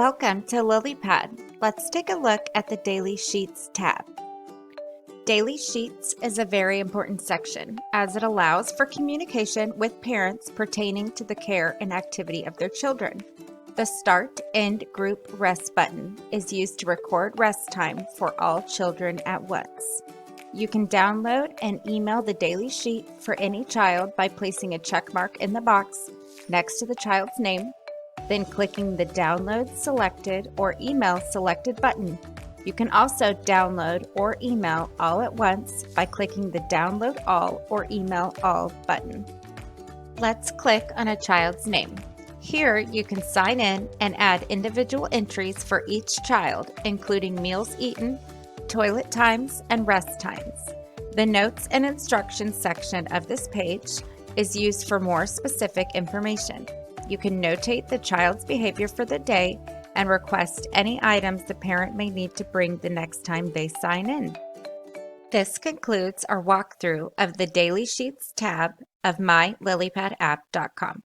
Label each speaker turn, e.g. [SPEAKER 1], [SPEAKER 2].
[SPEAKER 1] Welcome to LilyPad. Let's take a look at the Daily Sheets tab. Daily Sheets is a very important section as it allows for communication with parents pertaining to the care and activity of their children. The Start End Group Rest button is used to record rest time for all children at once. You can download and email the daily sheet for any child by placing a check mark in the box next to the child's name, then clicking the Download Selected or Email Selected button. You can also download or email all at once by clicking the Download All or Email All button. Let's click on a child's name. Here you can sign in and add individual entries for each child, including meals eaten, toilet times, and rest times. The Notes and Instructions section of this page is used for more specific information. You can notate the child's behavior for the day and request any items the parent may need to bring the next time they sign in. This concludes our walkthrough of the Daily Sheets tab of MyLilyPadApp.com.